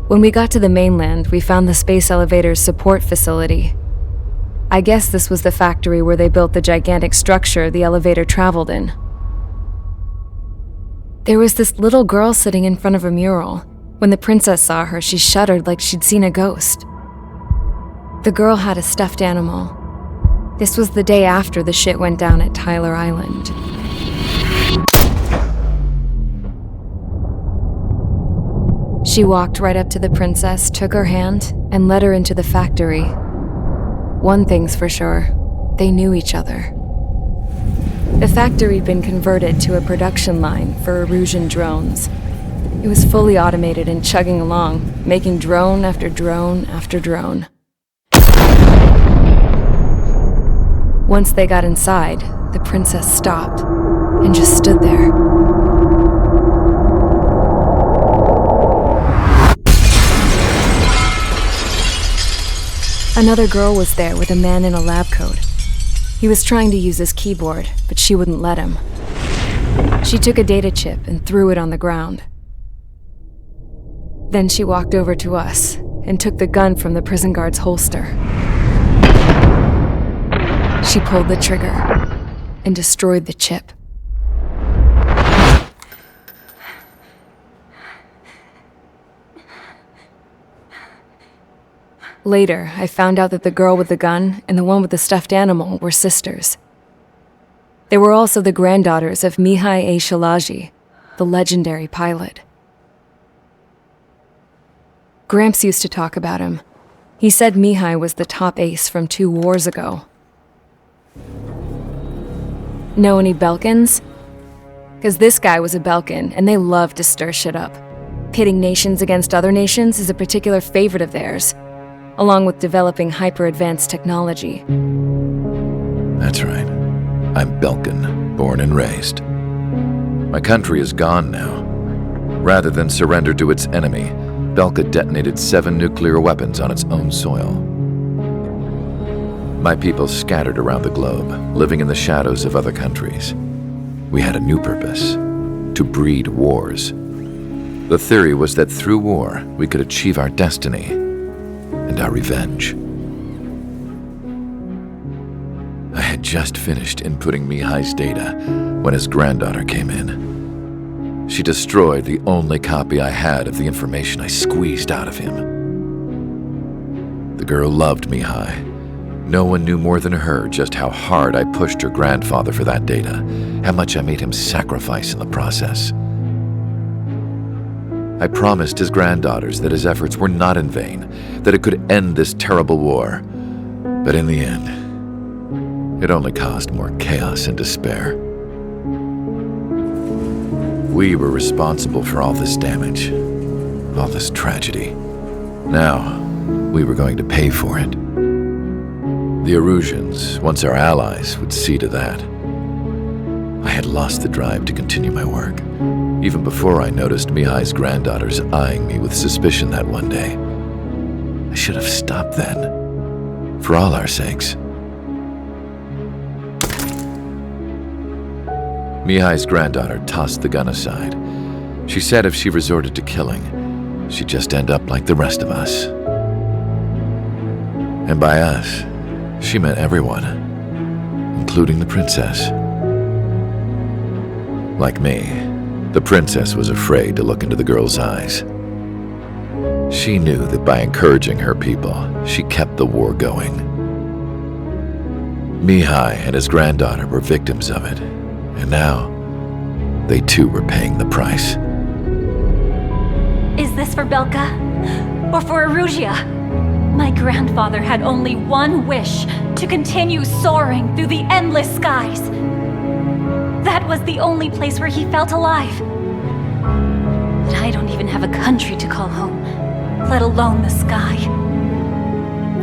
When we got to the mainland, we found the space elevator's support facility. I guess this was the factory where they built the gigantic structure the elevator traveled in. There was this little girl sitting in front of a mural. When the princess saw her, she shuddered like she'd seen a ghost. The girl had a stuffed animal. This was the day after the shit went down at Tyler Island. She walked right up to the princess, took her hand, and led her into the factory. One thing's for sure, they knew each other. The factory'd been converted to a production line for Erusian drones. It was fully automated and chugging along, making drone after drone after drone. Once they got inside, the princess stopped and just stood there. Another girl was there with a man in a lab coat. He was trying to use his keyboard, but she wouldn't let him. She took a data chip and threw it on the ground. Then she walked over to us and took the gun from the prison guard's holster. She pulled the trigger and destroyed the chip. Later, I found out that the girl with the gun and the one with the stuffed animal were sisters. They were also the granddaughters of Mihai A. Shalaji, the legendary pilot. Gramps used to talk about him. He said Mihai was the top ace from 2 wars ago. Know any Belkans? Because this guy was a Belkan, and they love to stir shit up. Pitting nations against other nations is a particular favorite of theirs, along with developing hyper-advanced technology. That's right. I'm Belkan, born and raised. My country is gone now. Rather than surrender to its enemy, Belka detonated 7 nuclear weapons on its own soil. My people scattered around the globe, living in the shadows of other countries. We had a new purpose: to breed wars. The theory was that through war, we could achieve our destiny and our revenge. I had just finished inputting Mihai's data when his granddaughter came in. She destroyed the only copy I had of the information I squeezed out of him. The girl loved Mihai. No one knew more than her just how hard I pushed her grandfather for that data, how much I made him sacrifice in the process. I promised his granddaughters that his efforts were not in vain, that it could end this terrible war. But in the end, it only caused more chaos and despair. We were responsible for all this damage, all this tragedy. Now, we were going to pay for it. The Erusians, once our allies, would see to that. I had lost the drive to continue my work, even before I noticed Mihai's granddaughters eyeing me with suspicion that one day. I should have stopped then, for all our sakes. Mihai's granddaughter tossed the gun aside. She said if she resorted to killing, she'd just end up like the rest of us. And by us, she meant everyone, including the princess. Like me, the princess was afraid to look into the girl's eyes. She knew that by encouraging her people, she kept the war going. Mihai and his granddaughter were victims of it, and now, they too were paying the price. Is this for Belka? Or for Erusia? My grandfather had only one wish: to continue soaring through the endless skies. That was the only place where he felt alive. But I don't even have a country to call home, let alone the sky.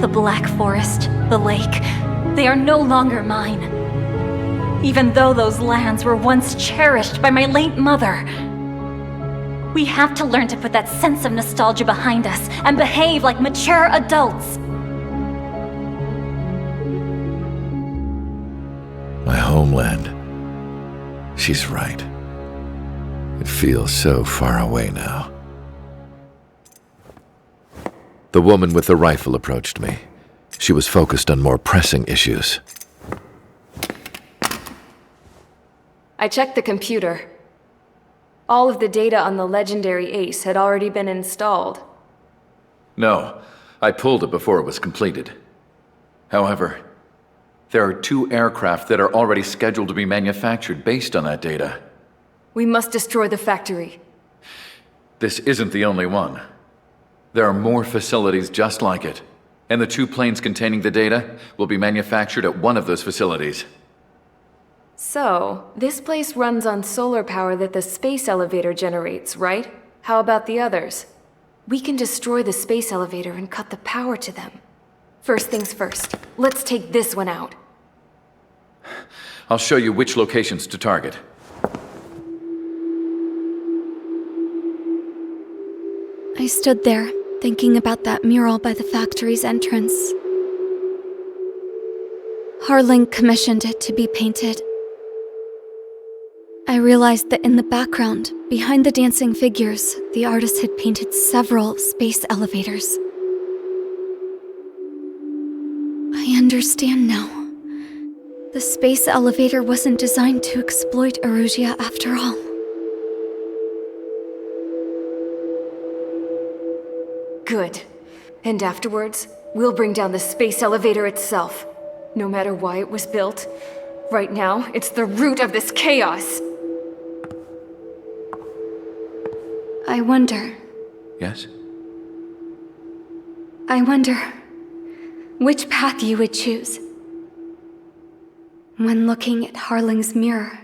The Black Forest, the lake, they are no longer mine. Even though those lands were once cherished by my late mother. We have to learn to put that sense of nostalgia behind us and behave like mature adults. My homeland. She's right. It feels so far away now. The woman with the rifle approached me. She was focused on more pressing issues. I checked the computer. All of the data on the legendary Ace had already been installed. No, I pulled it before it was completed. However, there are 2 aircraft that are already scheduled to be manufactured based on that data. We must destroy the factory. This isn't the only one. There are more facilities just like it, and the 2 planes containing the data will be manufactured at one of those facilities. So, this place runs on solar power that the space elevator generates, right? How about the others? We can destroy the space elevator and cut the power to them. First things first, let's take this one out. I'll show you which locations to target. I stood there, thinking about that mural by the factory's entrance. Harling commissioned it to be painted. I realized that in the background, behind the dancing figures, the artist had painted several space elevators. I understand now. The space elevator wasn't designed to exploit Erusia after all. Good. And afterwards, we'll bring down the space elevator itself. No matter why it was built, right now, it's the root of this chaos. I wonder Yes? which path you would choose when looking at Harling's mirror.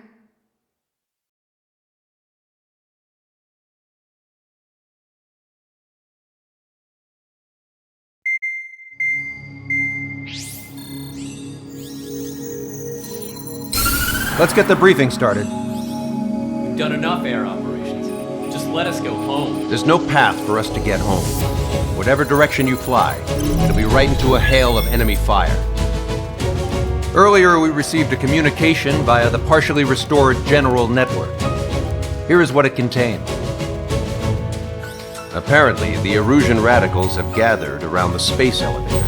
Let's get the briefing started. We've done enough air operations. Just let us go home. There's no path for us to get home. Whatever direction you fly, it'll be right into a hail of enemy fire. Earlier, we received a communication via the partially restored general network. Here is what it contained. Apparently, the Erusian radicals have gathered around the space elevator,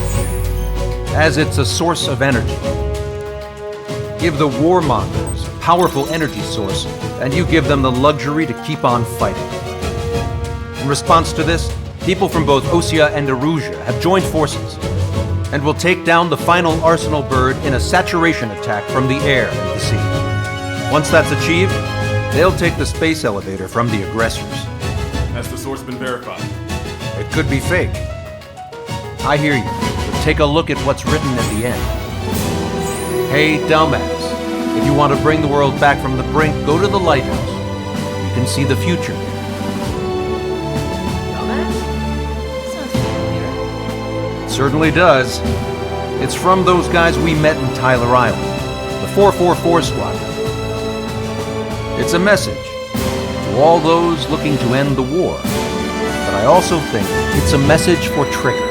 as it's a source of energy. Give the warmongers a powerful energy source, and you give them the luxury to keep on fighting. In response to this, people from both Osea and Erusia have joined forces, and will take down the final Arsenal bird in a saturation attack from the air and the sea. Once that's achieved, they'll take the space elevator from the aggressors. Has the source been verified? It could be fake. I hear you, but take a look at what's written at the end. Hey, dumbass, if you want to bring the world back from the brink, go to the Lighthouse. You can see the future. Dumbass? Sounds familiar. It certainly does. It's from those guys we met in Tyler Island, the 444 Squadron. It's a message to all those looking to end the war, but I also think it's a message for Trigger.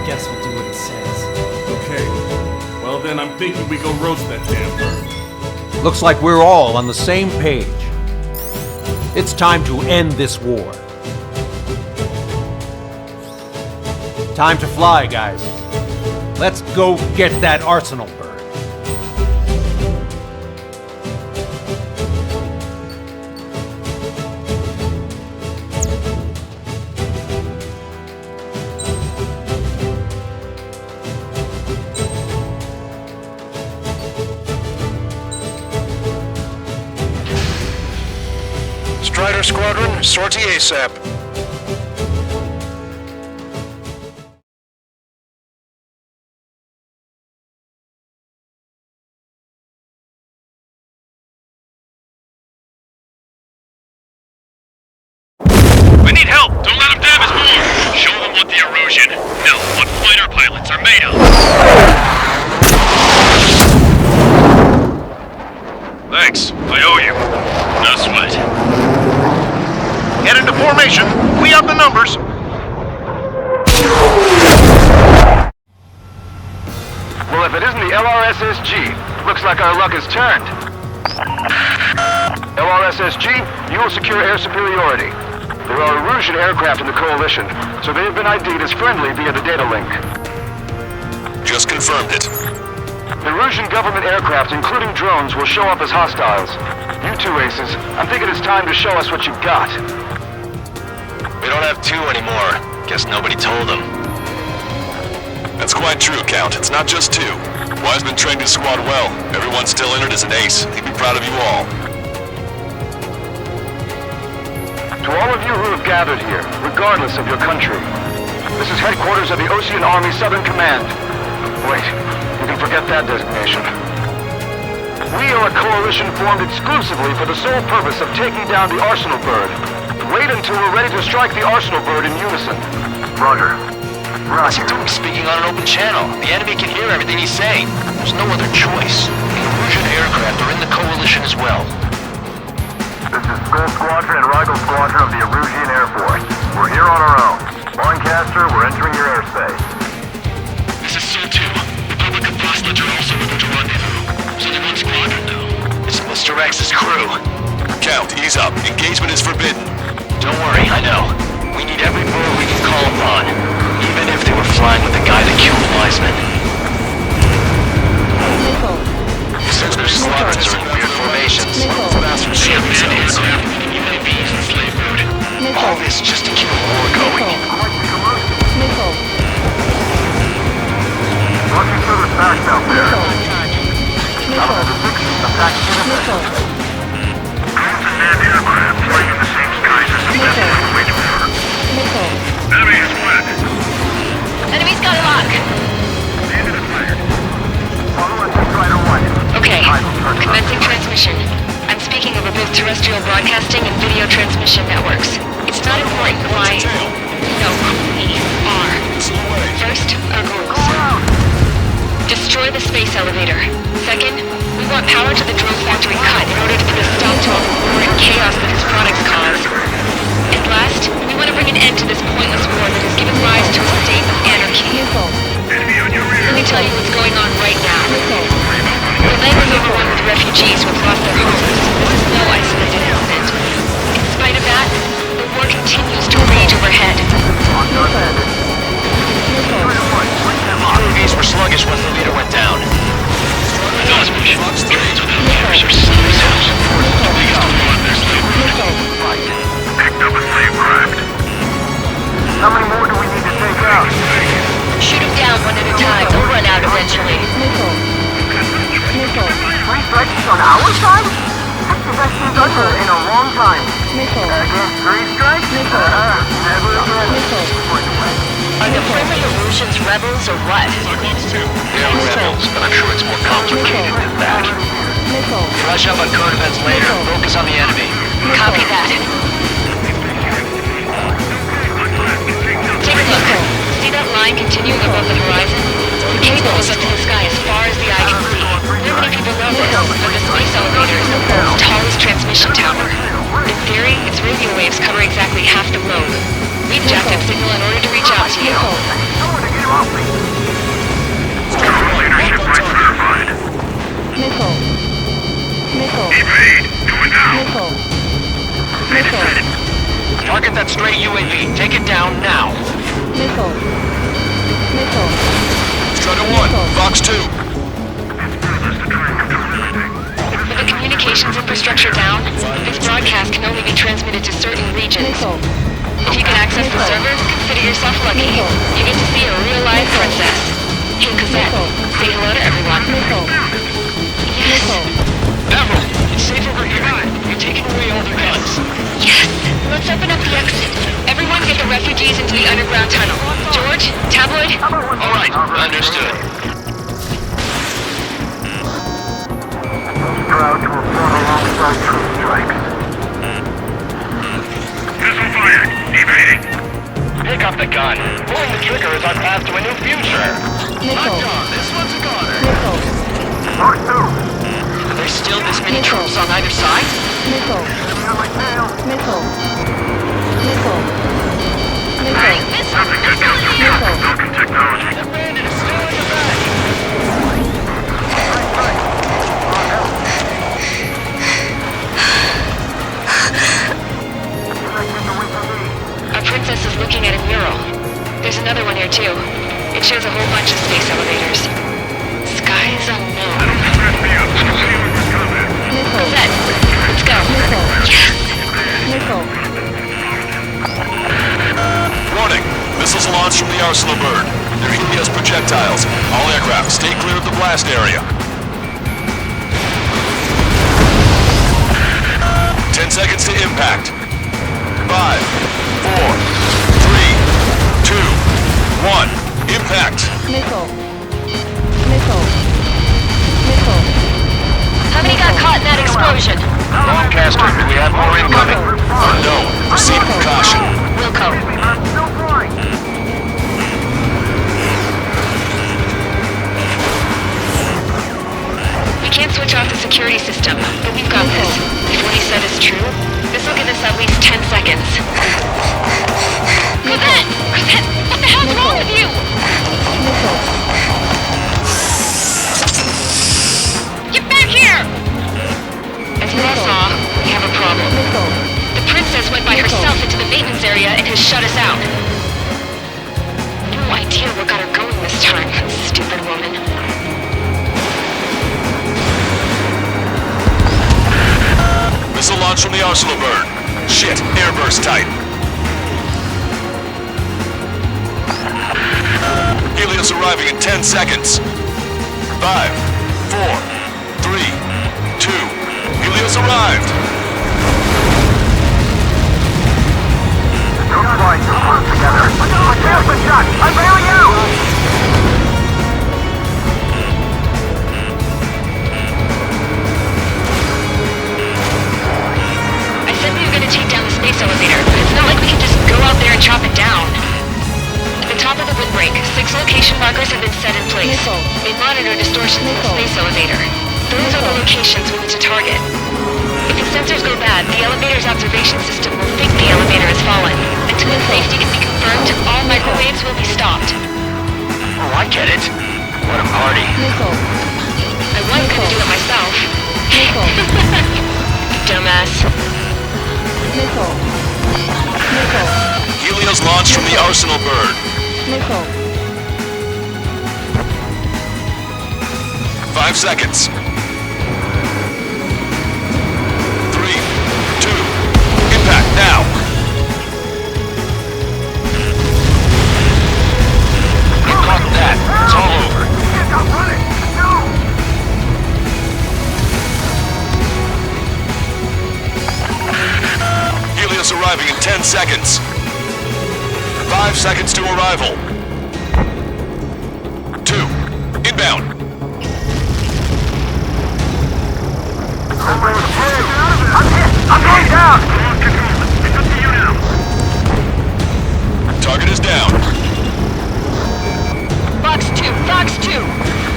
Guess we'll do what it says. Okay. Well then, I'm thinking we go roast that damn bird. Looks like we're all on the same page. It's time to end this war. Time to fly, guys. Let's go get that Arsenal bird. Strider Squadron, sortie ASAP. We need help! Don't let them damage more! Show them what the Erusian, no, what fighter pilots are made of! Thanks, I owe you. No sweat. Get into formation. We up the numbers. Well, if it isn't the LRSSG, looks like our luck has turned. LRSSG, you will secure air superiority. There are Erusian aircraft in the Coalition, so they have been ID'd as friendly via the data link. Just confirmed it. Erusian government aircraft, including drones, will show up as hostiles. You two aces, I'm thinking it's time to show us what you've got. We don't have two anymore. Guess nobody told them. That's quite true, Count. It's not just two. Wiseman trained his squad well. Everyone's still in it as an ace. He'd be proud of you all. To all of you who have gathered here, regardless of your country, this is headquarters of the Ocean Army Southern Command. Wait, you can forget that designation. We are a coalition formed exclusively for the sole purpose of taking down the Arsenal Bird. Wait until we're ready to strike the Arsenal Bird in unison. Roger. What's he doing speaking on an open channel? The enemy can hear everything he's saying. There's no other choice. The Erusian aircraft are in the coalition as well. This is Skull Squadron and Rigel Squadron of the Erusian Air Force. We're here on our own. Lancaster, we're entering your airspace. This is Sol 2. Republic of Bosland are also with the rendezvous. So they're one squadron now. It's Mr. X's crew. Count, ease up. Engagement is forbidden. Don't worry, I know. We need every bird we can call upon. Even if they were flying with the guy that killed Wiseman. Since their squadrons are in weird formations, they have been idiots. UAVs and slave mode. All this just to keep a war going. Watching for the facts out there. Out of the 6, attack unit. Unmanned aircraft flying in the same skies as the Western Wayfarer. Enemy is split. Enemy's got a lock. Bandit is fired. Follow us to Strider 1. Okay, commencing transmission. I'm speaking over both terrestrial broadcasting and video transmission networks. It's not important why... No, we are. First, our goals. Destroy the space elevator. Second, we want power to the drone factory cut in order to put a stop to all the war and chaos that its products cause. And last, we want to bring an end to this pointless war that has given rise to a state of anarchy. Let me tell you what's going on right now. The land is overrun with refugees who have lost their homes. This is no isolated incident. In spite of that, the war continues to rage overhead. UAVs were sluggish once the leader went down. Those missions, trains without leaders are slave cells. The biggest one their slave picked up a slave craft. How many more do we need to take out? Shoot them down one at a time. They'll run out eventually. 3 strikes on our side? That's the best we've done in a long time. Against 3 strikes? Never again. Are the friendly Erusians rebels or what? They are rebels, but I'm sure it's more complicated than that. Brush up on current events later. Focus on the enemy. Copy that. Take a look. See that line continuing above the horizon? The cable goes up to the sky as far as the eye can see. Not many people know this, but the space elevator is the world's tallest transmission tower. In theory, its radio waves cover exactly half the globe. We've jacked up signal in order to reach out to you. Leadership rights verified. Evade. Do it now. Target that stray UAV. Take it down now. Strider 1, Fox 2. With the communications infrastructure down, this broadcast can only be transmitted to certain regions. If you can access the server, consider yourself lucky. You get to see a real-life princess. Hey, Cosette, say hello to everyone. Yes. Admiral, it's safe over here. You're taking away all their guns. Yes. Let's open up the exit. Everyone get the refugees into the underground tunnel. George, Tabloid? All right, understood. Proud to have fought alongside troop strikes. Missile fired. Evading. Pick up the gun. Pulling the trigger is our path to a new future. This one's a goner. Mark 2. Are there still this many troops on either side? Something good comes from Falcon technology. The bandit is still in the back. too. It shows a whole bunch of space elevators. Skies unknown. Set. Let's go. Yes! Warning! Missiles launched from the Arsenal bird. They're EPS projectiles. All aircraft, stay clear of the blast area. 10 seconds to impact. 5, 4, 3, 2, 1. Impact. How many got caught in that explosion? Lancaster, do we have more incoming? Unknown. Proceed with caution. Wilco. We can't switch off the security system, but we've got this. If what he said is true, this will give us at least 10 seconds. Cosette! Cosette! What the hell's wrong with you? Get back here! As you all saw, we have a problem. The princess went by herself into the maintenance area and has shut us out. No idea what got her going this time, stupid woman. Missile launch from the Arsenal bird. Shit, airburst tight. Helios arriving in 10 seconds. 5, 4, 3, 2. Helios arrived. Don't fly too close together. Here's the shot. I'm bailing out! I said we were going to take down the space elevator, but it's not like we can just go out there and chop it down. At the top of the windbreak, 6 location markers have been set in place. They monitor distortions in the space elevator. Those are the locations we need to target. If the sensors go bad, the elevator's observation system will think the elevator has fallen. Until its safety can be confirmed, all microwaves will be stopped. Oh, I get it. What a party. I was going to do it myself. Dumbass. Helios launched from the Arsenal bird. 5 seconds. 3, 2. Impact now. Get caught in that. It's all over. Helios arriving in 10 seconds. 5 seconds to arrival. 2. Inbound. I'm going down! Target is down. Fox 2, Fox 2!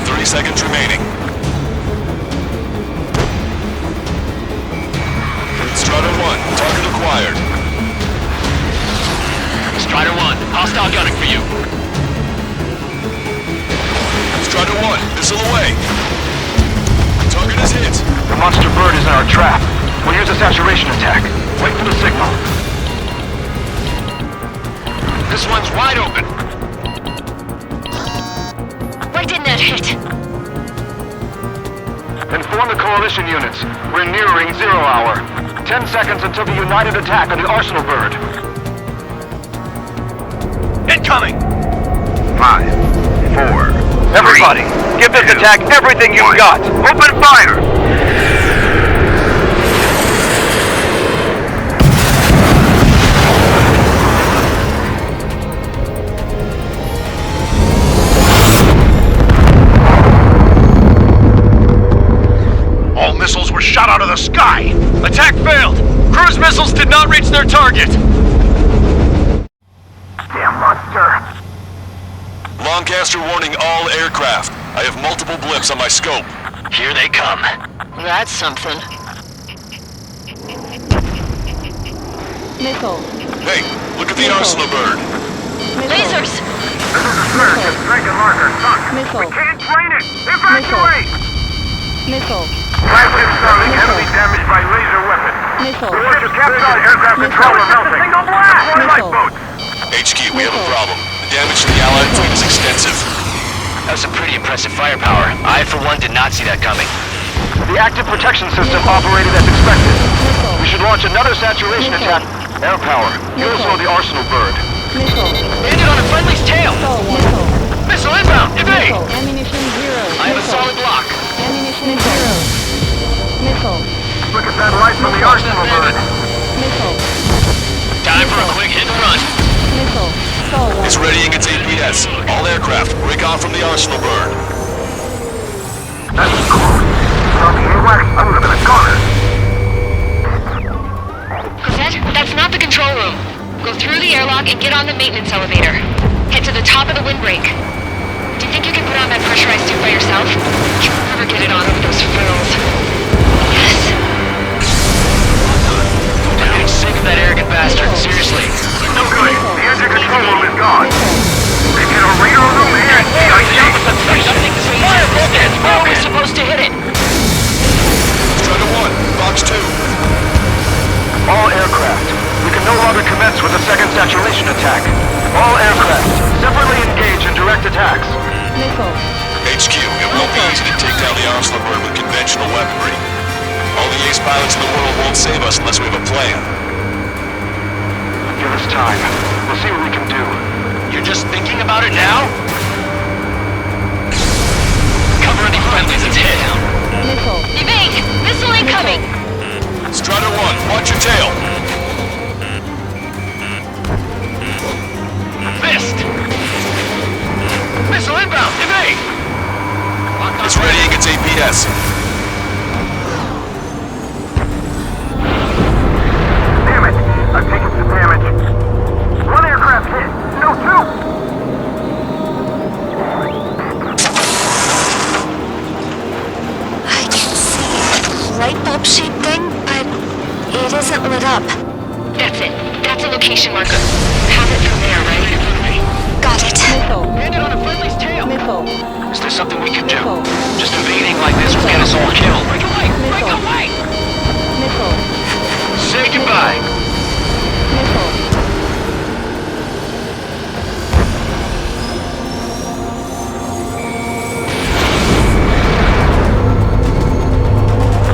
30 seconds remaining. Strider 1, target acquired. Strider 1, hostile gunning for you. Strider 1, missile away. Target is hit. The monster bird is in our trap. We'll use a saturation attack. Wait for the signal. This one's wide open. Why didn't that hit? Inform the coalition units. We're nearing 0 hour. 10 seconds until the united attack on the Arsenal bird. Incoming! 5, 4. Everybody, give this attack everything you've got. Open fire! All missiles were shot out of the sky. Attack failed. Cruise missiles did not reach their target. Damn monster! Lancaster warning all aircraft. I have multiple blips on my scope. Here they come. That's something. Hey, look at the Arsenal bird. Lasers! This is a surge of Dragon Marker sunk. We can't drain it! Evacuate! Flagship Starling heavily damaged by laser weapon. Ship captured aircraft control melting. Single blast! Lifeboats! HQ, we have a problem. The Damage to the Allied fleet is extensive. That's some pretty impressive firepower. I, for one, did not see that coming. The active protection system operated as expected. We should launch another saturation attack. Air power. You also know the Arsenal bird. Landed on a friendly's tail. Missile inbound. Evade. Ammunition 0. I have a solid block. Ammunition 0. Missile. Look at that light from the Arsenal bird. Missile. Time for a quick hit and run. Missile. Sol 1. It's readying its APS. All aircraft, break off from the Arsenal bird. That's cool. From the AWACS, I would have been a goner. Cosette, that's not the control room. Go through the airlock and get on the maintenance elevator. Head to the top of the windbreak. Do you think you can put on that pressurized suit by yourself? You'll never get it on over those frills. Yes. I'm getting sick of that arrogant bastard, seriously. No good. The engine control room is gone. They get a radar room and CIC. Where are we supposed to hit it? Strider 1, Box 2. All aircraft. We can no longer commence with a second saturation attack. All aircraft, separately engage in direct attacks. Missile. HQ, it won't be easy to take down the Arsenal bird with conventional weaponry. All the ace pilots in the world won't save us unless we have a plan. Give us time. We'll see what we can do. You're just thinking about it now? Cover any friendlies, it's hit. Missile. Evade! Missile incoming! Strider 1, watch your tail. Missed! Missile inbound! Evade! It's readying its APS. Damn it! I've taken some damage. One aircraft hit. No, two! I can see a light bulb shaped thing, but it isn't lit up. That's it. That's a location marker. Have it from there, right? Got it. Missile. Landed on a friendly's tail. Missile. Is there something we can do? Missile. Just evading like this will get us all killed. Break away! Break Missile. away! Missile. Say goodbye. Missile.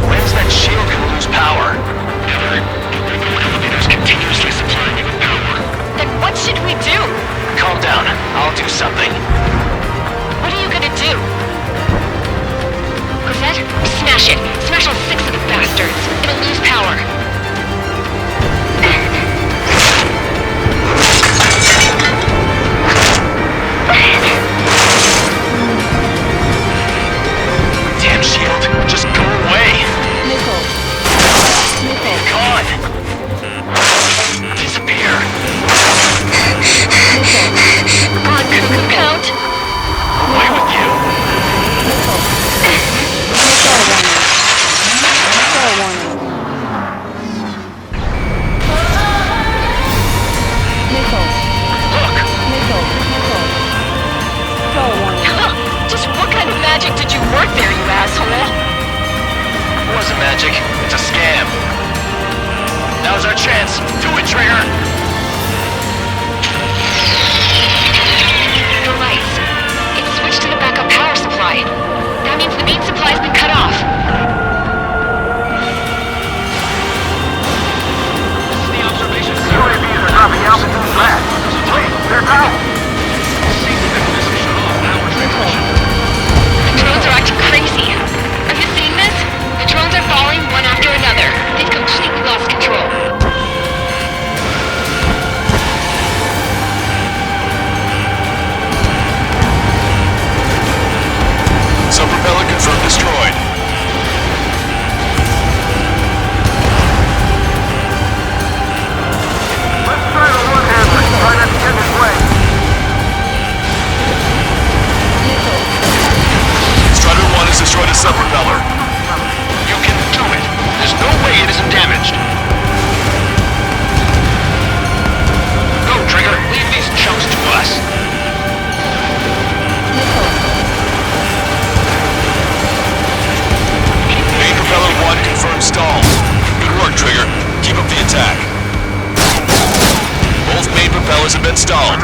When's that shield gonna lose power? Elevator's continuously supplying you with power. Then what should we do? Calm down. I'll do something. What are you gonna do? Cosette, smash it. Smash all 6 of the bastards. It'll lose power. Damn shield. Just go away. Missile. Missile. God. Disappear. On cuckoo count. Away with you. Missile. Missile warning. Missile warning. Missile. Look. Missile. Missile. Missile warning. Just what kind of magic did you work there, you asshole? It wasn't magic. It's a scam. Now's our chance. Do it, Trigger. The lights. It switched to the backup power supply. That means the main supply's been cut off. This is the observation center. UAVs are dropping altitude fast. Wait, they're out. The drones are acting crazy. Are you seeing this? The drones are falling one after another. They've completely lost control. propellers have been stalled.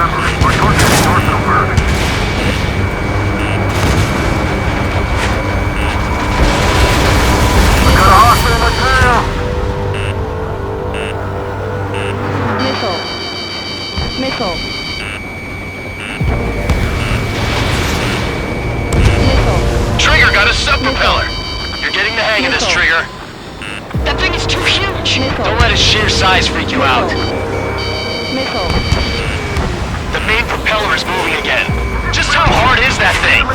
Missile. Missile. Missile. Trigger got a sub-propeller. You're getting the hang of this, Missile. Trigger. That thing is too huge. Missile. Don't let its sheer size freak you out. Missile. The main propeller is moving again. Just how hard is that thing?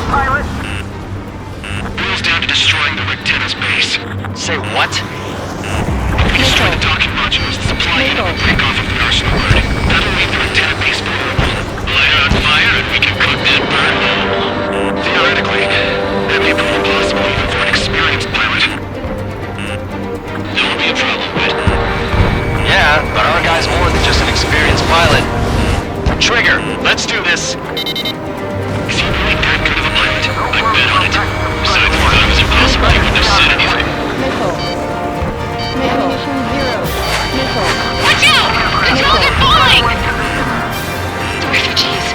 Boils down to destroying the Rectenna's base. Say what? If we destroy the docking modules, the supply unit will break off of the arsenal burning. That'll leave the Rectenna base vulnerable. Light it on fire and we can cook that burn. Theoretically, that'd be proof possible even for an experienced pilot. That would be a problem, but... Yeah, but our guy's more than just an experienced pilot. Trigger, let's do this. Is he really that good of a pilot? I bet on it. Besides, if that was impossible, he wouldn't have said anything. Missile. Missile. Mission 0. Missile. Watch out! Controls are falling! The refugees.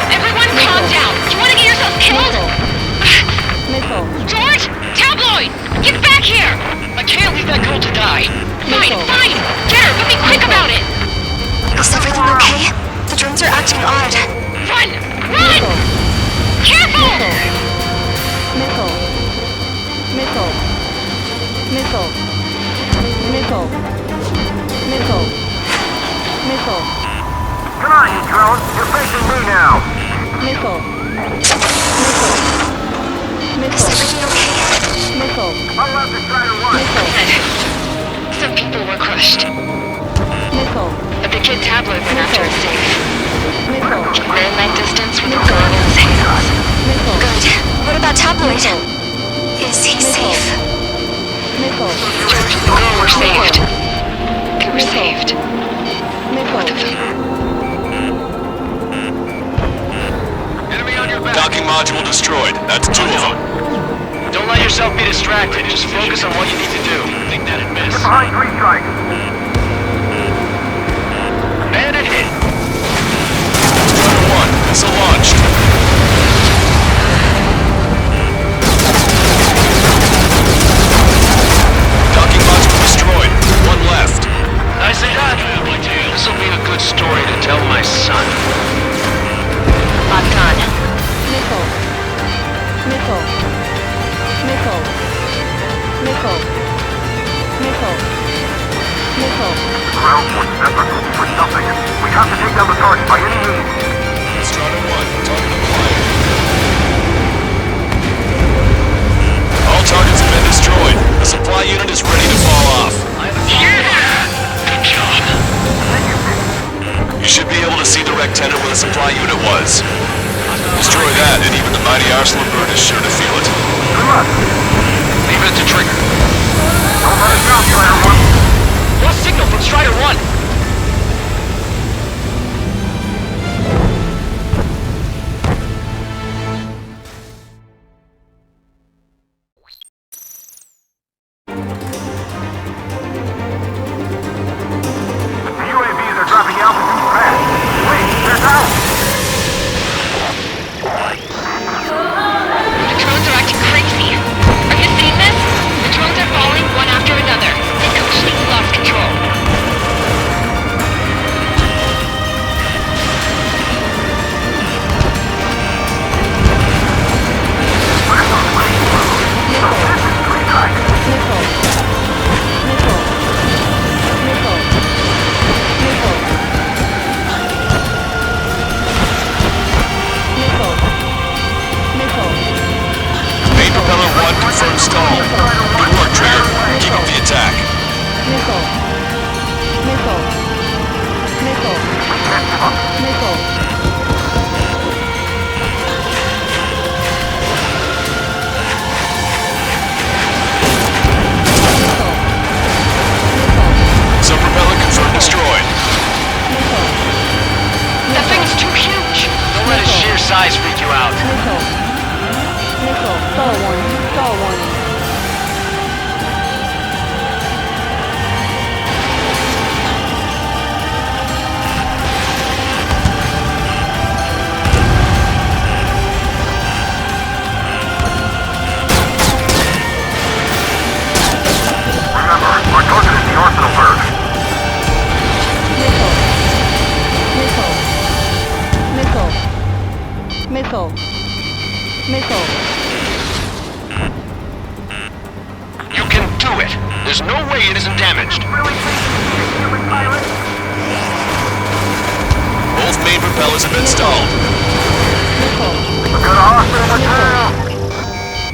Everyone calm down. You want to get yourself killed? Missile. George! Tabloid! Get back here! I can't leave that girl to die. Fine, fine! Get her, but be quick about it! Is everything okay? The drones are acting odd. Run! Run! Careful! Missile. Missile. Missile. Missile. Missile. Missile. Come on, you drones. You're facing me now. Missile. Missile. Is everything okay? Missile. I'll let the Strider 1. Missile. Some people were crushed, Missile. but the kid Tabloid went after his safe. Missile. Ran that distance with a gun in his hands. Missile. Good. What about Tabloid? Is he safe? Missile. George and the girl were saved. They were saved. Both of them. Enemy on your back. Docking module destroyed. That's 2 of them. Don't let yourself be distracted. Just focus on what you need to do. Think that'd miss. Behind 3 strikes. Bandit hit. Strider 1. Missile launched. Docking module destroyed. 1 left. Nicely done. This'll be a good story to tell my son. I'm done. Missile. Missile. Missile. Missile. Missile. Missile. Ground force effort for something. We have to take down the target by any means. Strider 1. Target acquired. All targets have been destroyed. The supply unit is ready to fall off. Good job. You should be able to see the Rectenna where the supply unit was. Destroy that, and even the mighty arsenal bird is sure to feel it. Good luck. Leave it to Trigger. Don't let it down, Strider 1. Lost signal from Strider 1. The UAVs are dropping altitude fast. Wait, they're down. The drones are acting crazy. Are you seeing this? The drones are falling one after another. They completely lost control. Main propeller 1 confirmed stall. Good work, Trigger. Keep up the attack. Missile. Missile. Missile. Missile. Sub-propeller confirmed destroyed. That thing's too huge. Don't let its sheer size freak you out. Missile. Missile. Stall warning. Stall warning.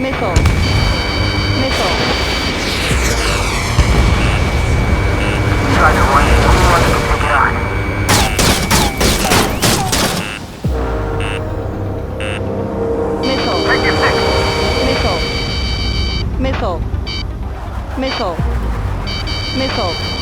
Missile. Missile. Strider 1, who wants to take it on? Missile. Take your pick. Missile. Missile. Missile. Missile.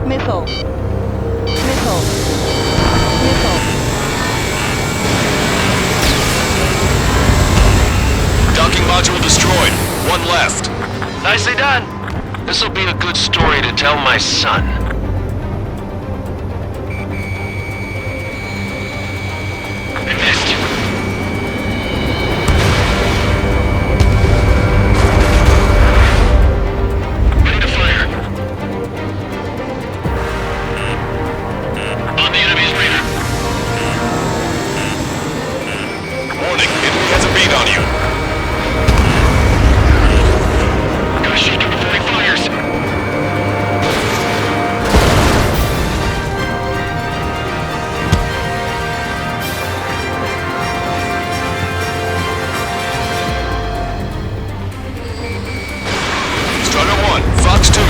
Missile. Missile. Missile. Docking module destroyed. One left. Nicely done. This'll be a good story to tell my son. I missed. Ready to fire. On the enemy's radar. Warning, enemy has a bead on you. Gotta shake him before he fires. Strider 1, Fox 2.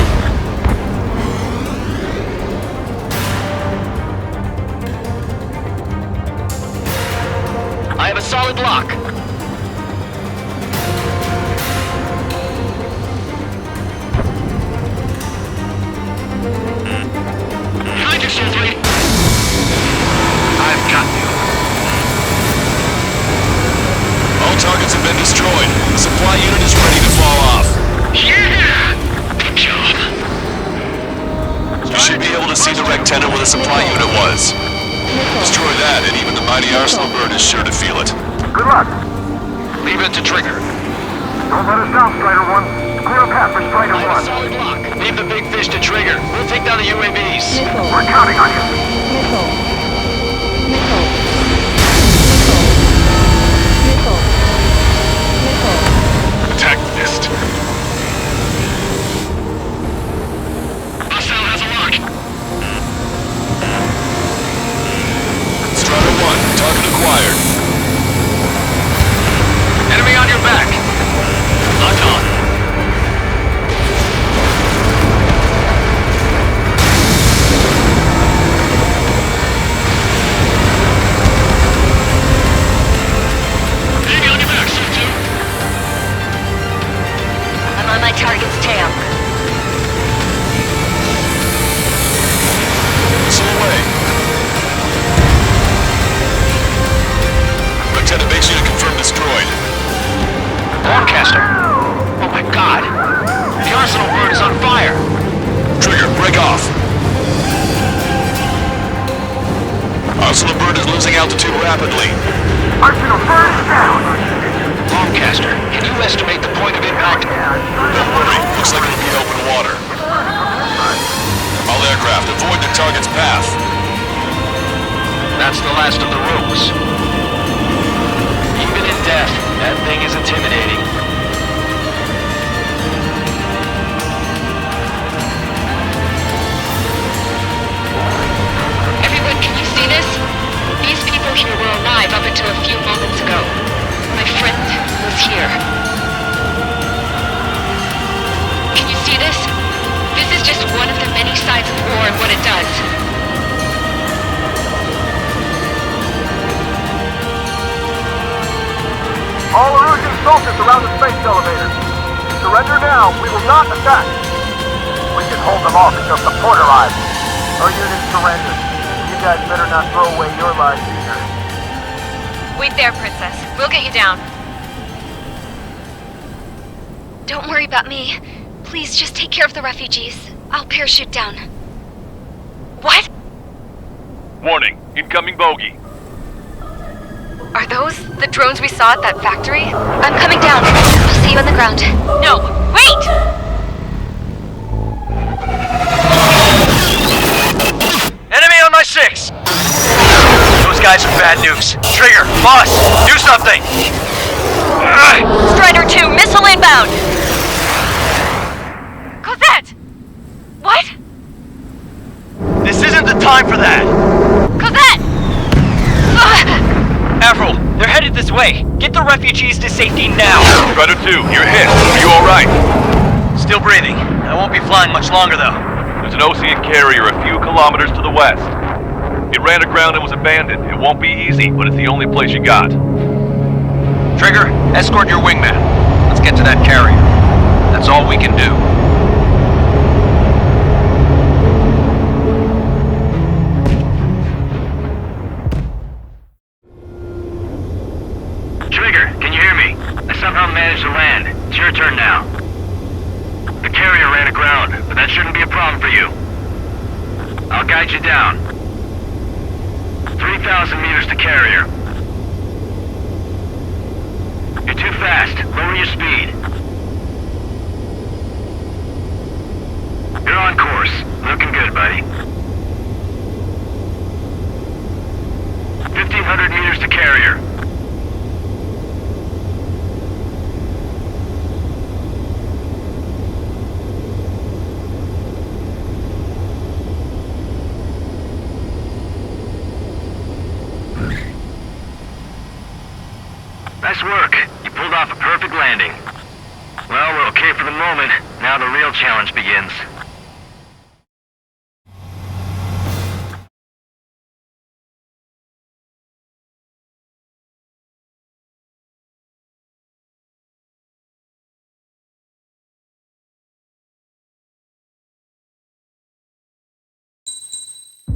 I have a solid lock. Behind you, Shisley. I've got you. All targets have been destroyed. The supply unit is ready to fall off. Yeah! Good job. You should be able to see the rectenna where the supply unit was. Destroy that, and even the mighty Arsenal bird is sure to feel it. Good luck. Leave it to Trigger. Don't let us down, Strider 1. Clear a path for Strider I have a 1. solid lock. Leave the big fish to Trigger. We'll take down the UAVs. Missile. We're counting on you. Missile. Missile. Missile. Missile. Attack missed. Hostile has a lock. Strider 1, target acquired. Enemy on your back. Locked on. Enemy on your back, Sub 2. I'm on my target's tail. Missile away. Lieutenant, base unit confirmed destroyed. Broadcaster. Oh my god. The Arsenal bird is on fire. Trigger, break off. Arsenal bird is losing altitude rapidly. Arsenal bird is down. Broadcaster, can you estimate the point of impact? Don't worry, looks like it'll be open water. All aircraft, avoid the target's path. That's the last of the rooms. Even in death, that thing is intimidating. Everyone, can you see this? These people here were alive up until a few moments ago. My friend was here. Can you see this? This is just one of the many sides of war and what it does. All Erusian soldiers around the space elevator. Surrender now. We will not attack. We can hold them off until support arrives. Our unit surrenders. You guys better not throw away your lives either. Wait there, Princess. We'll get you down. Don't worry about me. Please just take care of the refugees. I'll parachute down. What? Warning, incoming bogey. Are those the drones we saw at that factory? I'm coming down. I'll see you on the ground. No, wait! Enemy on my 6! Those guys are bad news. Trigger, boss, do something! Strider 2, missile inbound! Cosette! What? This isn't the time for that! Cosette! Avril, they're headed this way. Get the refugees to safety now. Strider 2, you're hit. Are you alright? Still breathing. I won't be flying much longer, though. There's an Ocean carrier a few kilometers to the west. It ran aground and was abandoned. It won't be easy, but it's the only place you got. Trigger, escort your wingman. Let's get to that carrier. That's all we can do. guide you down. 3,000 meters to carrier. You're too fast. Lower your speed. You're on course. Looking good, buddy. 1,500 meters to carrier. Nice work. You pulled off a perfect landing. Well, we're okay for the moment. Now the real challenge begins.